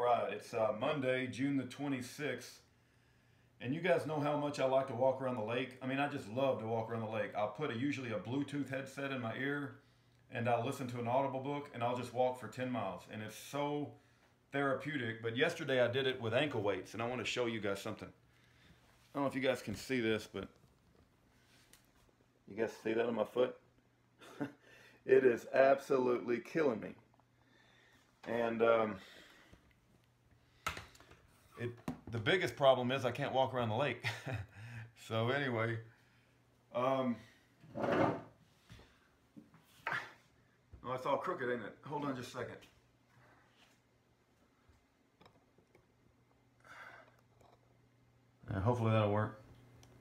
right, it's Monday, June the 26th, and you guys know how much I like to walk around the lake. I mean, I just love to walk around the lake. I'll put usually a Bluetooth headset in my ear, and I'll listen to an Audible book, and I'll just walk for 10 miles, and it's so therapeutic. But yesterday I did it with ankle weights, and I want to show you guys something. I don't know if you guys can see this, but you guys see that on my foot? It is absolutely killing me. And the biggest problem is I can't walk around the lake. So anyway, oh, it's all crooked, ain't it? Hold on just a second. Hopefully that'll work.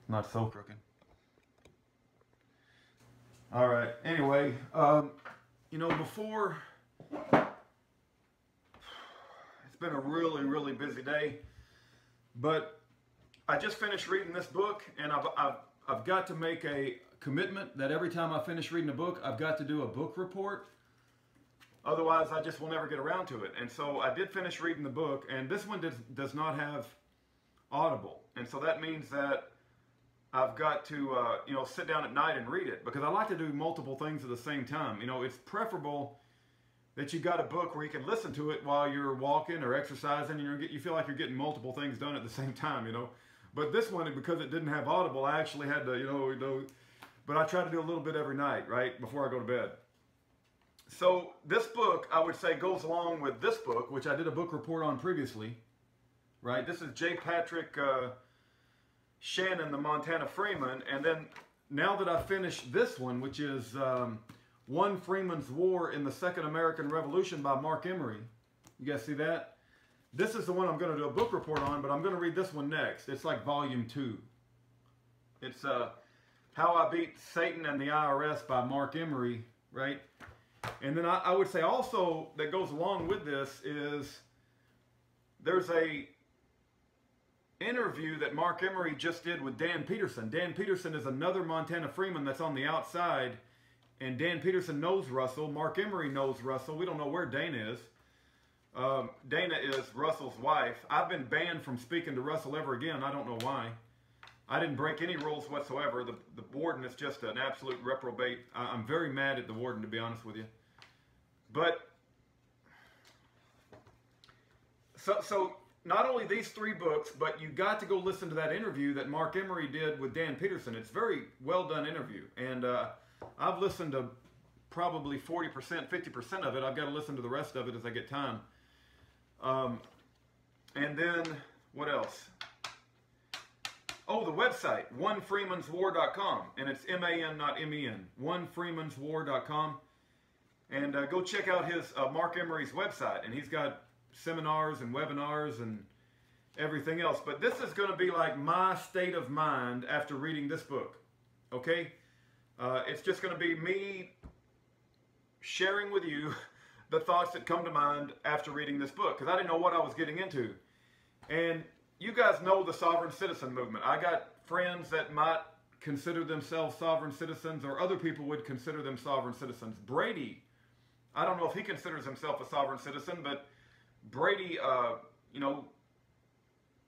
Not so crooked. All right. Anyway, you know, before, it's been a really, really busy day, but I just finished reading this book, and I've got to make a commitment that every time I finish reading a book, I've got to do a book report. Otherwise, I just will never get around to it. And so I did finish reading the book, and this one does not have Audible. And so that means that I've got to, you know, sit down at night and read it, because I like to do multiple things at the same time. You know, it's preferable that you got a book where you can listen to it while you're walking or exercising, and you feel like you're getting multiple things done at the same time, you know. But this one, because it didn't have Audible, I actually had to, you know, but I try to do a little bit every night, right, before I go to bed. So this book, I would say, goes along with this book, which I did a book report on previously, right? This is J. Patrick Shannon, the Montana Freeman. And then now that I finished this one, which is One Freeman's War in the Second American Revolution by Mark Emery. You guys see that? This is the one I'm going to do a book report on, but I'm going to read this one next. It's like volume 2. It's How I Beat Satan and the IRS by Mark Emery, right? And then I would say also that goes along with this is there's a interview that Mark Emery just did with Dan Peterson. Dan Peterson is another Montana Freeman that's on the outside, and Dan Peterson knows Russell. Mark Emery knows Russell. We don't know where Dana is. Dana is Russell's wife. I've been banned from speaking to Russell ever again. I don't know why. I didn't break any rules whatsoever. The warden is just an absolute reprobate. I'm very mad at the warden, to be honest with you. But so not only these 3 books, but you got to go listen to that interview that Mark Emery did with Dan Peterson. It's a very well done interview, and I've listened to probably 40%, 50% of it. I've got to listen to the rest of it as I get time. And then what else? Oh, the website, onefreemanswar.com, and it's M-A-N, not M-E-N, onefreemanswar.com. And go check out his Mark Emery's website, and he's got seminars and webinars and everything else. But this is going to be like my state of mind after reading this book, okay? It's just going to be me sharing with you the thoughts that come to mind after reading this book, because I didn't know what I was getting into. And you guys know the sovereign citizen movement. I got friends that might consider themselves sovereign citizens, or other people would consider them sovereign citizens. Brady, I don't know if he considers himself a sovereign citizen, but Brady, you know,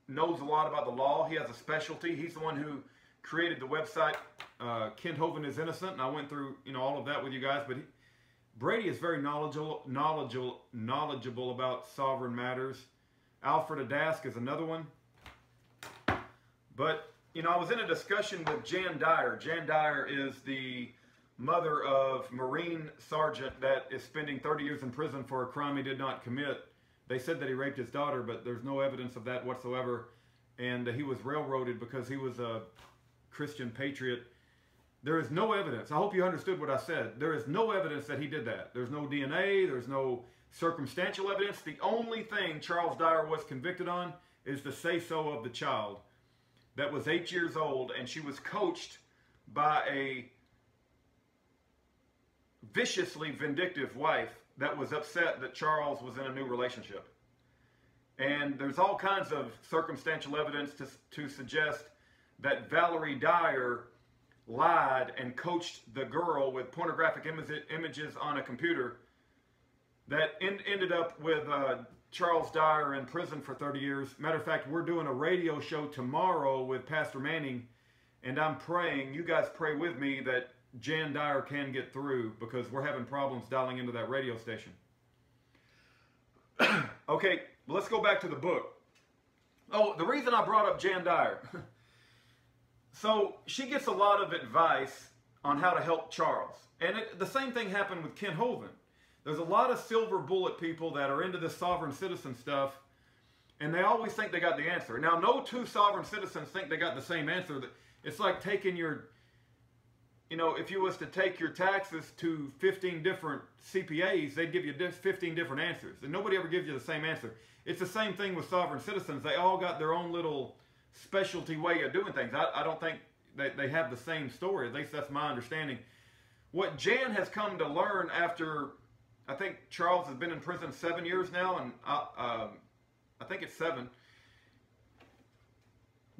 knows a lot about the law. He has a specialty. He's the one who created the website, Kent Hovind is Innocent, and I went through, you know, all of that with you guys. But Brady is very knowledgeable about sovereign matters. Alfred Adask is another one. But, you know, I was in a discussion with Jan Dyer. Jan Dyer is the mother of Marine Sergeant that is spending 30 years in prison for a crime he did not commit. They said that he raped his daughter, but there's no evidence of that whatsoever. And he was railroaded because he was a Christian patriot. There is no evidence. I hope you understood what I said. There is no evidence that he did that. There's no DNA. There's no circumstantial evidence. The only thing Charles Dyer was convicted on is the say-so of the child that was 8 years old, and she was coached by a viciously vindictive wife that was upset that Charles was in a new relationship. And there's all kinds of circumstantial evidence to suggest that Valerie Dyer lied and coached the girl with pornographic images on a computer that ended up with Charles Dyer in prison for 30 years. Matter of fact, we're doing a radio show tomorrow with Pastor Manning, and I'm praying, you guys pray with me, that Jan Dyer can get through, because we're having problems dialing into that radio station. Okay, let's go back to the book. Oh, the reason I brought up Jan Dyer. So she gets a lot of advice on how to help Charles. And the same thing happened with Ken Hovind. There's a lot of silver bullet people that are into this sovereign citizen stuff, and they always think they got the answer. Now, no two sovereign citizens think they got the same answer. It's like taking your, if you was to take your taxes to 15 different CPAs, they'd give you 15 different answers. And nobody ever gives you the same answer. It's the same thing with sovereign citizens. They all got their own little specialty way of doing things. I don't think they have the same story. At least that's my understanding. What Jan has come to learn after, I think Charles has been in prison 7 years now, and I think it's 7.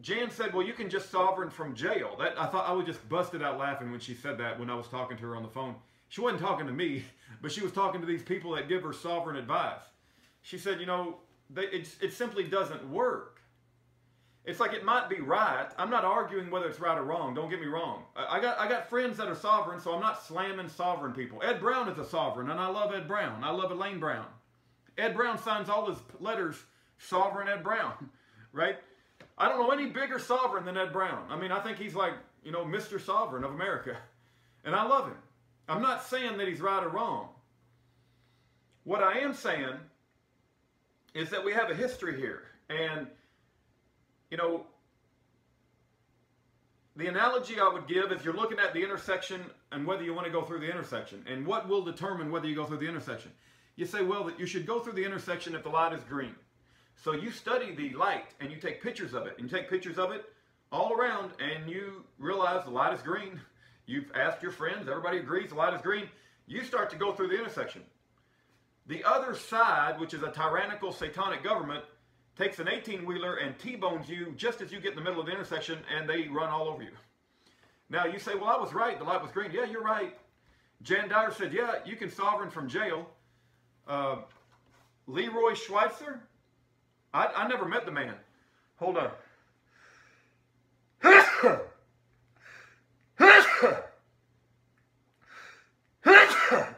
Jan said, well, you can just sovereign from jail. I thought I was just busted out laughing when she said that when I was talking to her on the phone. She wasn't talking to me, but she was talking to these people that give her sovereign advice. She said, it simply doesn't work. It's like it might be right. I'm not arguing whether it's right or wrong. Don't get me wrong. I got friends that are sovereign, so I'm not slamming sovereign people. Ed Brown is a sovereign, and I love Ed Brown. I love Elaine Brown. Ed Brown signs all his letters, Sovereign Ed Brown, right? I don't know any bigger sovereign than Ed Brown. I mean, I think he's like, Mr. Sovereign of America. And I love him. I'm not saying that he's right or wrong. What I am saying is that we have a history here. And, the analogy I would give is you're looking at the intersection and whether you want to go through the intersection. And what will determine whether you go through the intersection? You say, well, that you should go through the intersection if the light is green. So you study the light and you take pictures of it. And you take pictures of it all around and you realize the light is green. You've asked your friends, everybody agrees the light is green. You start to go through the intersection. The other side, which is a tyrannical, satanic government, takes an 18-wheeler and T-bones you just as you get in the middle of the intersection, and they run all over you. Now, you say, well, I was right. The light was green. Yeah, you're right. Jan Dyer said, yeah, you can sovereign from jail. Leroy Schweitzer? I never met the man. Hold on.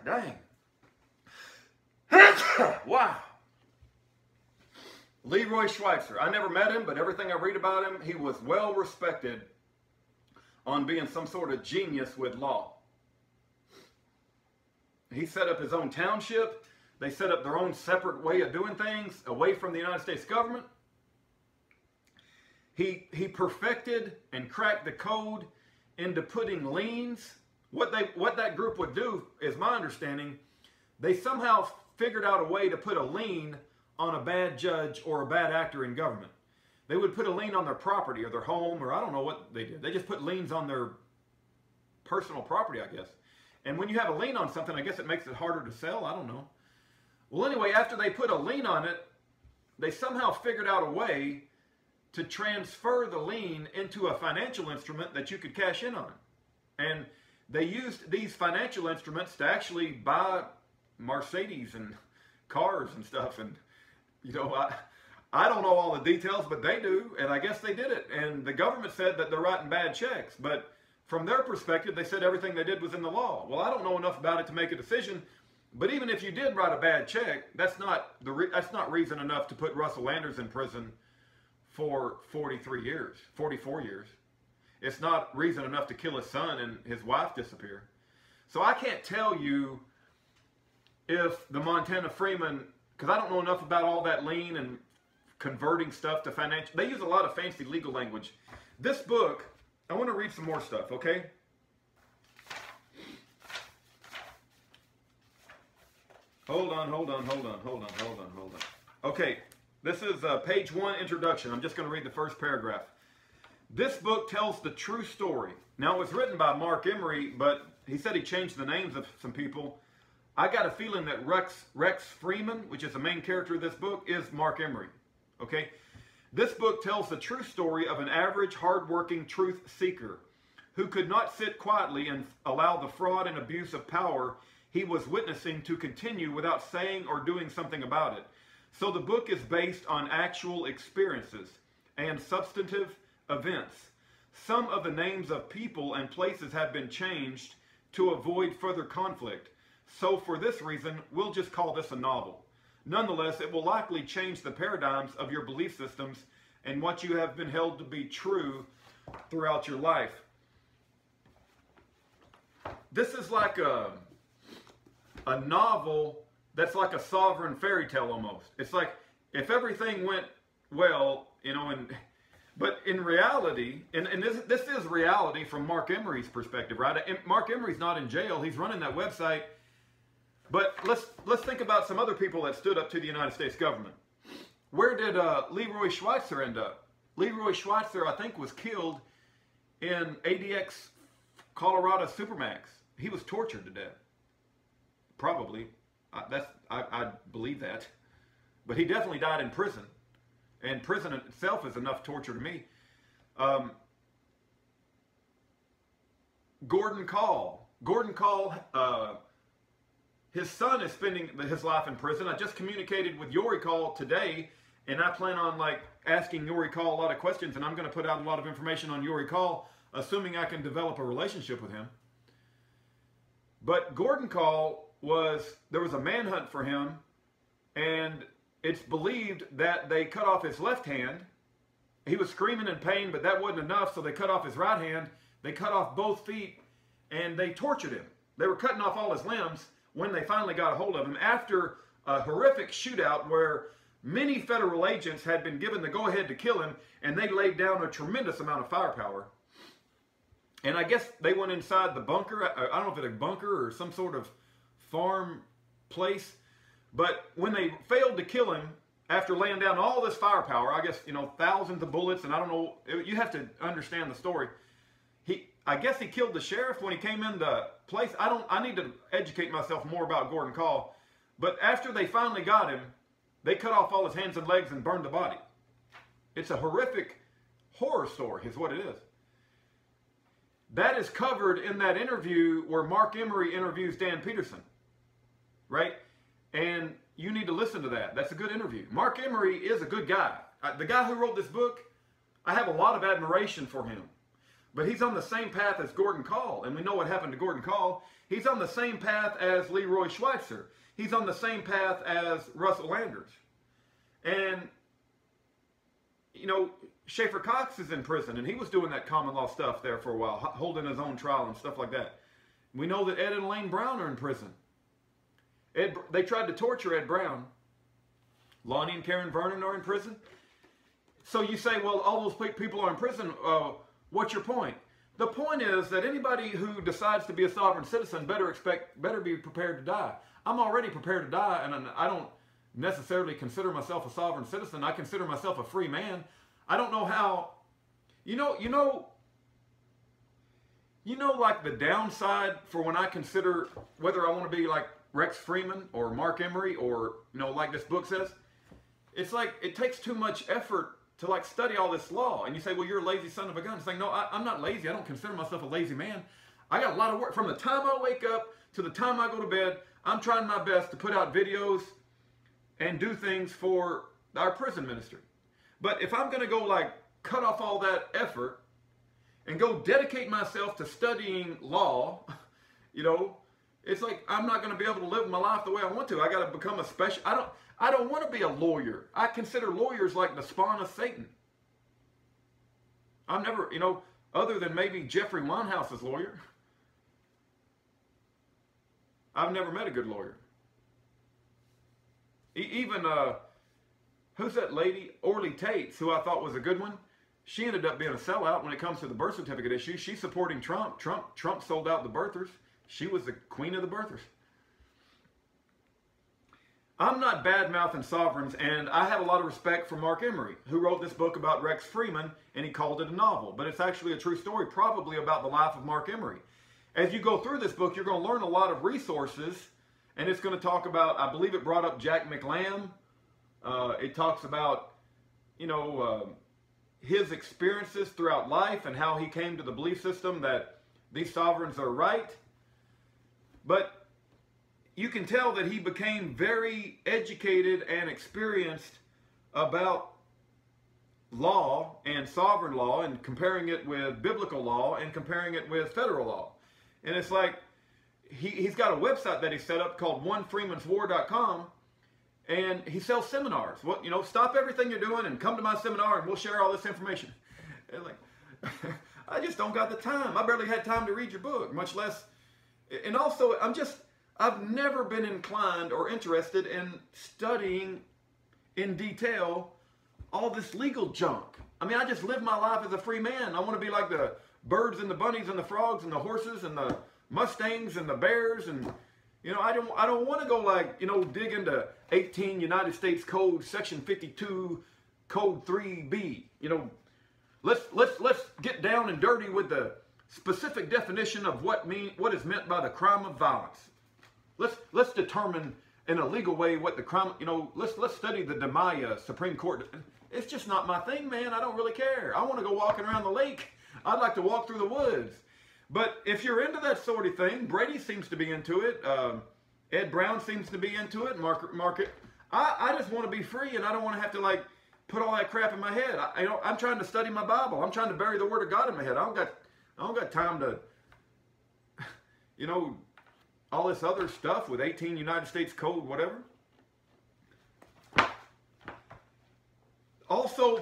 Dang. Wow. Leroy Schweitzer. I never met him, but everything I read about him, he was well respected on being some sort of genius with law. He set up his own township. They set up their own separate way of doing things away from the United States government. He perfected and cracked the code into putting liens. What that group would do, is my understanding, they somehow figured out a way to put a lien on a bad judge or a bad actor in government. They would put a lien on their property or their home, or I don't know what they did. They just put liens on their personal property, I guess. And when you have a lien on something, I guess it makes it harder to sell. I don't know. Well, anyway, after they put a lien on it, they somehow figured out a way to transfer the lien into a financial instrument that you could cash in on. And they used these financial instruments to actually buy Mercedes and cars and stuff. And, I don't know all the details, but they do. And I guess they did it. And the government said that they're writing bad checks. But from their perspective, they said everything they did was in the law. Well, I don't know enough about it to make a decision. But even if you did write a bad check, that's not reason enough to put Russell Landers in prison for 44 years. It's not reason enough to kill his son and his wife disappear. So I can't tell you if the Montana Freeman, because I don't know enough about all that lien and converting stuff to financial. They use a lot of fancy legal language. This book, I want to read some more stuff, okay? Hold on. Okay, this is page 1, introduction. I'm just going to read the first paragraph. This book tells the true story. Now, it was written by Mark Emery, but he said he changed the names of some people. I got a feeling that Rex Freeman, which is the main character of this book, is Mark Emery. Okay? This book tells the true story of an average, hardworking truth seeker who could not sit quietly and allow the fraud and abuse of power he was witnessing to continue without saying or doing something about it. So the book is based on actual experiences and substantive events. Some of the names of people and places have been changed to avoid further conflict. So for this reason, we'll just call this a novel. Nonetheless, it will likely change the paradigms of your belief systems and what you have been held to be true throughout your life. This is like a novel that's like a sovereign fairy tale almost. It's like if everything went well, you know, but in reality, and this is reality from Mark Emery's perspective, right? And Mark Emery's not in jail. He's running that website. But let's think about some other people that stood up to the United States government. Where did Leroy Schweitzer end up? Leroy Schweitzer, I think, was killed in ADX Colorado Supermax. He was tortured to death. Probably. I believe that. But he definitely died in prison. And prison itself is enough torture to me. Gordon Call. His son is spending his life in prison. I just communicated with Yori Call today, and I plan on asking Yori Call a lot of questions, and I'm going to put out a lot of information on Yori Call, assuming I can develop a relationship with him. But Gordon Call there was a manhunt for him, and it's believed that they cut off his left hand. He was screaming in pain, but that wasn't enough, so they cut off his right hand. They cut off both feet, and they tortured him. They were cutting off all his limbs when they finally got a hold of him after a horrific shootout where many federal agents had been given the go-ahead to kill him, and they laid down a tremendous amount of firepower. And I guess they went inside the bunker. I don't know if it's a bunker or some sort of farm place. But when they failed to kill him, after laying down all this firepower, I guess, you know, thousands of bullets, and I don't know, you have to understand the story. I guess he killed the sheriff when he came into place. I need to educate myself more about Gordon Call. But after they finally got him, they cut off all his hands and legs and burned the body. It's a horrific horror story, is what it is. That is covered in that interview where Mark Emery interviews Dan Peterson, right? And you need to listen to that. That's a good interview. Mark Emery is a good guy. The guy who wrote this book, I have a lot of admiration for him. But he's on the same path as Gordon Call, and we know what happened to Gordon Call. He's on the same path as Leroy Schweitzer. He's on the same path as Russell Landers. And, you know, Schaefer Cox is in prison, and he was doing that common law stuff there for a while, holding his own trial and stuff like that. We know that Ed and Elaine Brown are in prison. They tried to torture Ed Brown. Lonnie and Karen Vernon are in prison. So you say, well, all those people are in prison. What's your point? The point is that anybody who decides to be a sovereign citizen better be prepared to die. I'm already prepared to die, and I don't necessarily consider myself a sovereign citizen. I consider myself a free man. I don't know how. You know, like the downside for when I consider whether I want to be like Rex Freeman or Mark Emery or, you know, like this book says, it's like it takes too much effort to like study all this law. And you say, well, you're a lazy son of a gun. It's like, no, I'm not lazy. I don't consider myself a lazy man. I got a lot of work. From the time I wake up to the time I go to bed, I'm trying my best to put out videos and do things for our prison ministry. But if I'm going to go like cut off all that effort and go dedicate myself to studying law, you know, it's like I'm not going to be able to live my life the way I want to. I got to become a special. I don't want to be a lawyer. I consider lawyers like the spawn of Satan. I've never, you know, other than maybe Jeffrey Winehouse's lawyer, I've never met a good lawyer. Even, who's that lady? Orly Tates, who I thought was a good one. She ended up being a sellout when it comes to the birth certificate issue. She's supporting Trump. Trump sold out the birthers. She was the queen of the birthers. I'm not bad-mouthing sovereigns, and I have a lot of respect for Mark Emery, who wrote this book about Rex Freeman, and he called it a novel. But it's actually a true story, probably about the life of Mark Emery. As you go through this book, you're going to learn a lot of resources, and it's going to talk about, I believe it brought up Jack McLam. It talks about, you know, his experiences throughout life and how he came to the belief system that these sovereigns are right. But you can tell that he became very educated and experienced about law and sovereign law, and comparing it with biblical law and comparing it with federal law. And it's like, he's got a website that he set up called onefreemanswar.com, and he sells seminars. Well, stop everything you're doing and come to my seminar and we'll share all this information. And like, I just don't got the time. I barely had time to read your book, much less. And also, I've never been inclined or interested in studying in detail all this legal junk. I mean, I just live my life as a free man. I want to be like the birds and the bunnies and the frogs and the horses and the Mustangs and the bears, and I don't want to go like, dig into 18 United States Code Section 52 Code 3B. Let's get down and dirty with the specific definition of what is meant by the crime of violence. Let's determine in a legal way what the crime, let's study the DeMaya Supreme Court. It's just not my thing, man. I don't really care. I want to go walking around the lake. I'd like to walk through the woods. But if you're into that sort of thing, Brady seems to be into it. Ed Brown seems to be into it. Market. I just want to be free, and I don't want to have to like put all that crap in my head. I'm trying to study my Bible. I'm trying to bury the Word of God in my head. I don't got time to, all this other stuff with 18 United States Code, whatever. Also,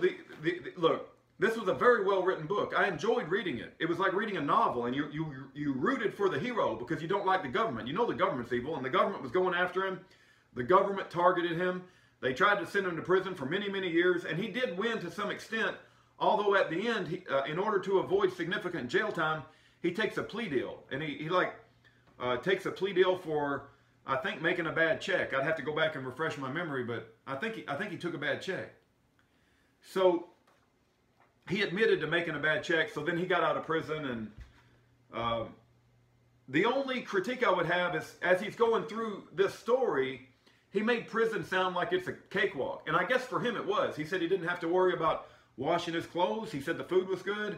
look, this was a very well-written book. I enjoyed reading it. It was like reading a novel, and you rooted for the hero because you don't like the government. You know the government's evil, and the government was going after him. The government targeted him. They tried to send him to prison for many, many years, and he did win to some extent, although at the end, in order to avoid significant jail time, he takes a plea deal. And he takes a plea deal for, I think, making a bad check. I'd have to go back and refresh my memory, but I think he took a bad check. So he admitted to making a bad check, so then he got out of prison, and the only critique I would have is, as he's going through this story, he made prison sound like it's a cakewalk. And I guess for him it was. He said he didn't have to worry about washing his clothes. He said the food was good.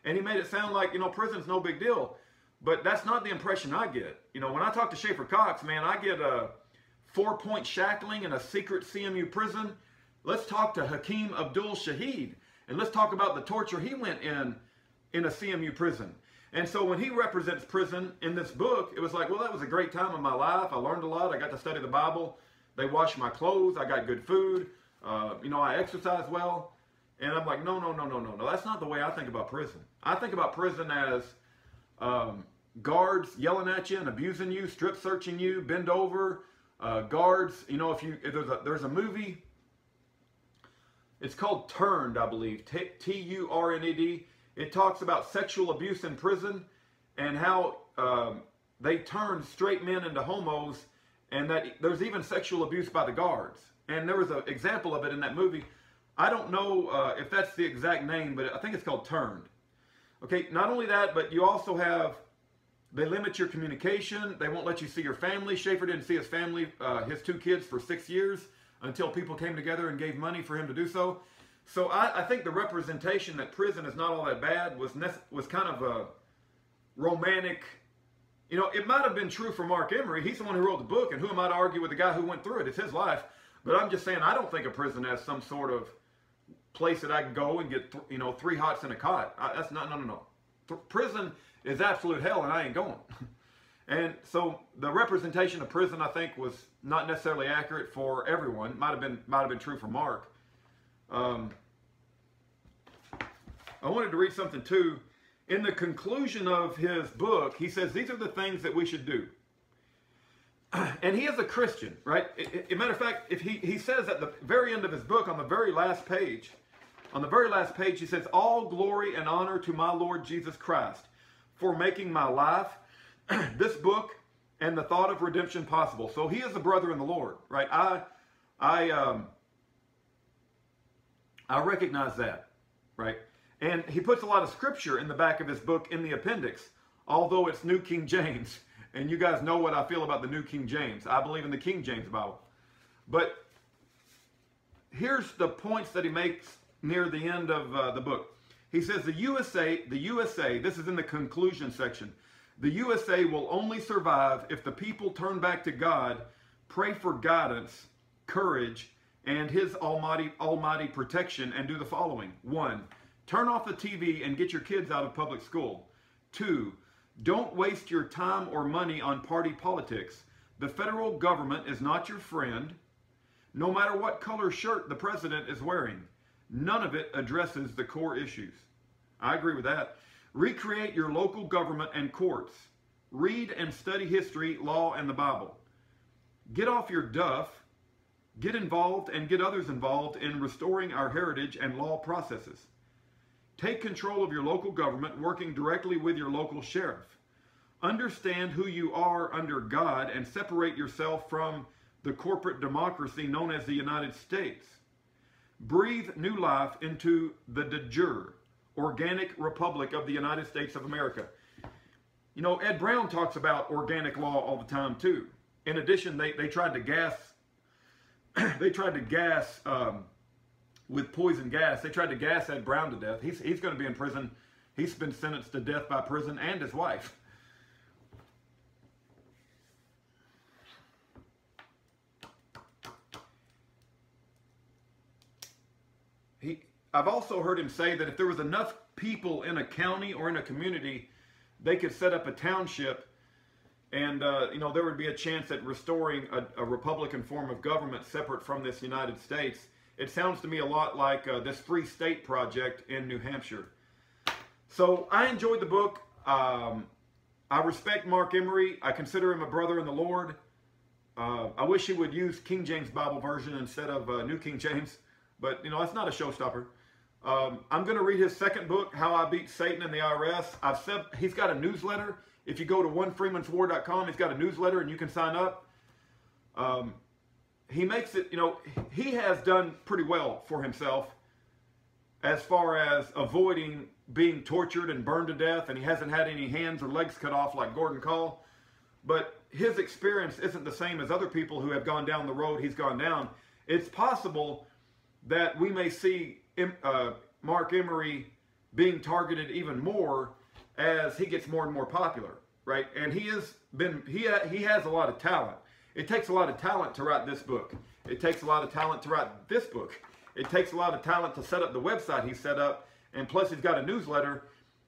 And he made it sound like, prison's no big deal. But that's not the impression I get. When I talk to Schaefer Cox, man, I get a 4-point shackling in a secret CMU prison. Let's talk to Hakeem Abdul Shahid. And let's talk about the torture he went in a CMU prison. And so when he represents prison in this book, it was like, well, that was a great time in my life. I learned a lot. I got to study the Bible. They washed my clothes. I got good food. I exercise well. And I'm like, no. That's not the way I think about prison. I think about prison as guards yelling at you and abusing you, strip searching you, bend over. Guards, if there's a movie, it's called Turned, I believe, T-U-R-N-E-D. It talks about sexual abuse in prison and how they turn straight men into homos, and that there's even sexual abuse by the guards. And there was an example of it in that movie. I don't know if that's the exact name, but I think it's called Turned. Okay, not only that, but you also have, they limit your communication. They won't let you see your family. Schaefer didn't see his family, his 2 kids, for 6 years until people came together and gave money for him to do so. So I think the representation that prison is not all that bad was kind of a romantic. It might have been true for Mark Emery. He's the one who wrote the book, and who am I to argue with the guy who went through it? It's his life. But I'm just saying, I don't think a prison has some sort of place that I can go and get 3 hots in a cot. That's not, no. Prison is absolute hell, and I ain't going. And so the representation of prison, I think, was not necessarily accurate for everyone. Might have been true for Mark. I wanted to read something too. In the conclusion of his book, he says these are the things that we should do. And he is a Christian, right? As a matter of fact, if he says at the very end of his book, on the very last page, he says, all glory and honor to my Lord Jesus Christ for making my life, this book, and the thought of redemption possible. So he is a brother in the Lord, right? I recognize that, right? And he puts a lot of scripture in the back of his book in the appendix, although it's New King James. And you guys know what I feel about the New King James. I believe in the King James Bible. But here's the points that he makes near the end of the book. He says the USA, this is in the conclusion section, The USA will only survive if the people turn back to God, pray for guidance, courage, and His almighty protection, and do the following. 1. Turn off the TV and get your kids out of public school. 2. Don't waste your time or money on party politics. The federal government is not your friend. No matter what color shirt the president is wearing, none of it addresses the core issues. I agree with that. Recreate your local government and courts. Read and study history, law, and the Bible. Get off your duff. Get involved and get others involved in restoring our heritage and law processes. Take control of your local government, working directly with your local sheriff. Understand who you are under God and separate yourself from the corporate democracy known as the United States. Breathe new life into the de jure, organic republic of the United States of America. You know, Ed Brown talks about organic law all the time too. In addition, they tried to gas with poison gas. They tried to gas Ed Brown to death. He's going to be in prison. He's been sentenced to death by prison, and his wife. I've also heard him say that if there was enough people in a county or in a community, they could set up a township, and you know, there would be a chance at restoring a Republican form of government separate from this United States. It sounds to me a lot like this Free State Project in New Hampshire. So I enjoyed the book. I respect Mark Emery. I consider him a brother in the Lord. I wish he would use King James Bible version instead of New King James, but you know, that's not a showstopper. I'm going to read his second book, How I Beat Satan and the IRS. I've said he's got a newsletter. If you go to onefreemanswar.com, he's got a newsletter and you can sign up. He makes it, you know, he has done pretty well for himself as far as avoiding being tortured and burned to death, and he hasn't had any hands or legs cut off like Gordon Call. But his experience isn't the same as other people who have gone down the road he's gone down. It's possible that we may see Mark Emery being targeted even more as he gets more and more popular, right? And he has a lot of talent. It takes a lot of talent to write this book. It takes a lot of talent to write this book. It takes a lot of talent to set up the website he set up, and plus he's got a newsletter.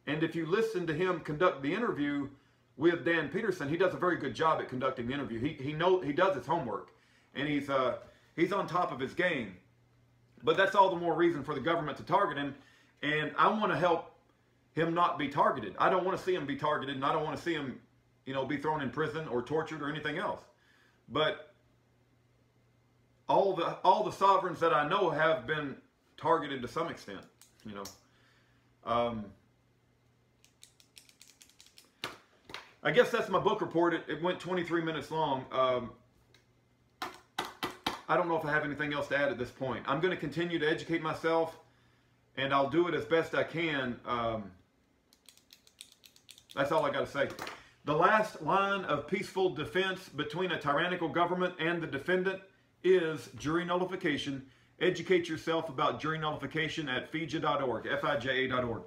And if you listen to him conduct the interview with Dan Peterson, he does a very good job at conducting the interview. He does his homework, and he's on top of his game. But that's all the more reason for the government to target him, and I want to help him not be targeted. I don't want to see him be targeted, and I don't want to see him, you know, be thrown in prison or tortured or anything else. But all the sovereigns that I know have been targeted to some extent, you know. I guess that's my book report. It went 23 minutes long. I don't know if I have anything else to add at this point. I'm going to continue to educate myself, and I'll do it as best I can. That's all I got to say. The last line of peaceful defense between a tyrannical government and the defendant is jury nullification. Educate yourself about jury nullification at fija.org, F-I-J-A.org.